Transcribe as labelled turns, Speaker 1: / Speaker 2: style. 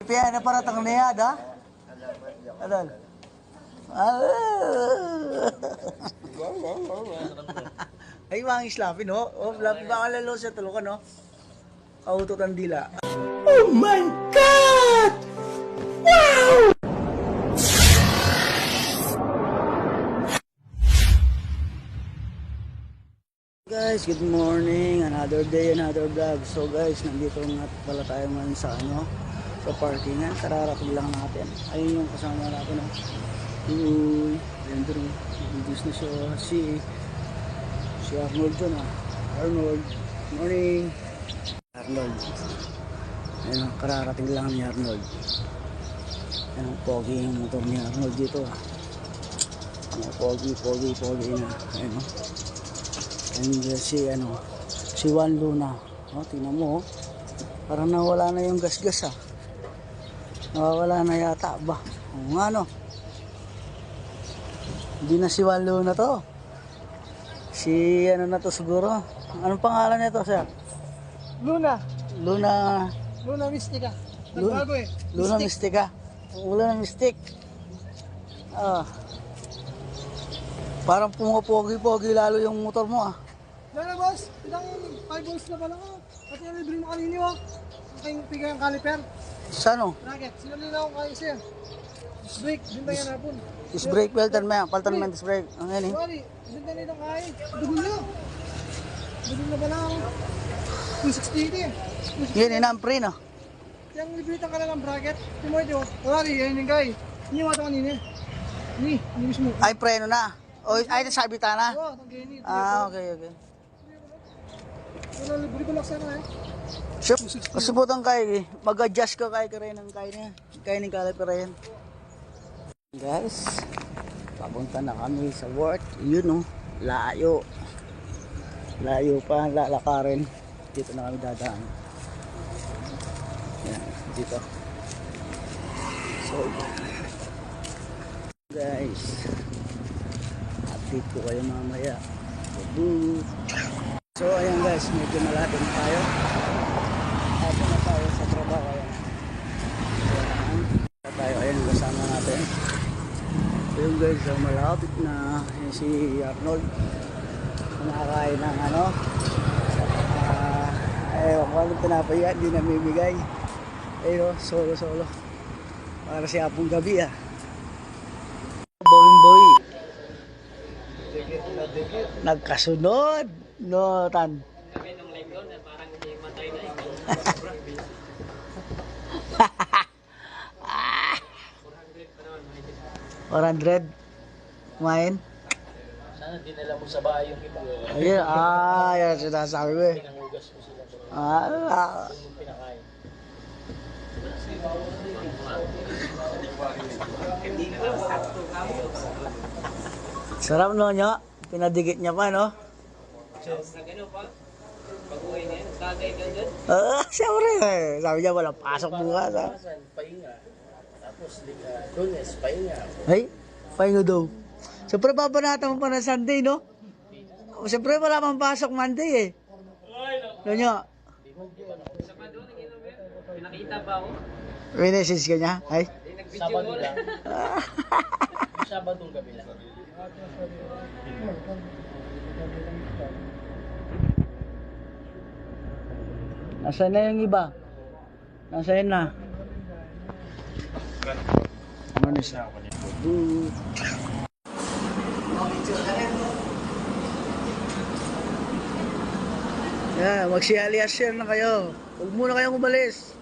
Speaker 1: Piya na para tang niya, da? Adal. Ay, mga islapi, no? Oh, lapi ba kalalo sa tulo ka, no? Kautot ang dila. Oh my God! Wow! Guys, good morning. Another day, another vlog. So guys, nandito nga pala tayo ngayon sa sa parkingan. Kararating lang natin. Ayun yung kasama natin. Uy, Andrew. Nandito na siya si Arnold dyan. Arnold. Morning. Arnold. Ayun, kararating lang ni Arnold. Ayun, pogi yung motor ni Arnold dito. Pogi na. Ayun, and si Juan Luna. Tingnan mo, parang nawala na yung gas-gas nawawala na yata ba. Nga no, hindi na si Juan Luna to, si na to siguro. Anong pangalan nito, sir?
Speaker 2: Luna Mystica. Nagbago eh.
Speaker 1: Luna Mystica. Luna Mystic. Parang pumapogi-pogi lalo yung motor mo.
Speaker 2: Lala boss, ilang 5 volts na pala ko. At yung libre mo kanini mo. Ang pigay ang caliper.
Speaker 1: Sano?
Speaker 2: Bracket, sinulina ko kayo sir. Disc brake, din ba yan hapon?
Speaker 1: Disc brake, paltan mo yung disc brake. Ang yan eh.
Speaker 2: Sorry, din ba nito kayo? Dugol na. Dugol na pala ako. 260
Speaker 1: Yan, inampre no?
Speaker 2: Yung libritan ka na ng bracket. Timoy diyo, wala yan yung guy. Hindi mo ito kanini. Hindi mismo.
Speaker 1: Ay, preno na. O, ay, nasabita na.
Speaker 2: Oo, itong ganyan.
Speaker 1: Okay.
Speaker 2: Wala, libre ko lang sana eh.
Speaker 1: Sure. Kasubutan kayo mag-adjust ka kayo rin ng kaya ng caliper yan. Guys, papunta na kami sa work. Yun layo pa, lalakarin. Dito na kami dadaan. Yan, dito. So guys, update ko kayo mamaya. So ayan guys, medyo malapit na tayo. Apo na tayo sa trabaho. Ayan, kasama natin. So yung guys, malapit na. Ayan si Arnold. Kumakain ng ewan ko anong tinapay yan, hindi namimigay. Ayun, solo. Para siya apong gabi Bowling boy. Nagkasunod. No, tan.
Speaker 2: Kami nung linggo na parang hindi matay na yung
Speaker 1: 400 kumain.
Speaker 2: sana dinala mo sa bahay yung iba.
Speaker 1: Ayun, yan sinasabi ko eh.
Speaker 2: Pinangugas mo sila sa yung pinakain.
Speaker 1: Sarap no nyo. Pinadigit niya pa no.
Speaker 2: Sa gano'n pa, pag-uwi niya, tagay ka dyan.
Speaker 1: Siyempre sabi niya walang pasok bukas
Speaker 2: Pahinga. Tapos, Lunes, pahinga.
Speaker 1: Ay, pahinga daw. Siyempre babanatan mo pa ng Sunday no. Siyempre wala pang pasok Monday no nyo.
Speaker 2: Sabado, nag-inom yan. Pinakita pa ako.
Speaker 1: May message ka niya? Ay.
Speaker 2: Sabado lang. Sabadong gabi lang.
Speaker 1: Nasaan na yung iba? Nasaan na? Ano na siya? Mag-share na kayo. Huwag muna kayong umalis.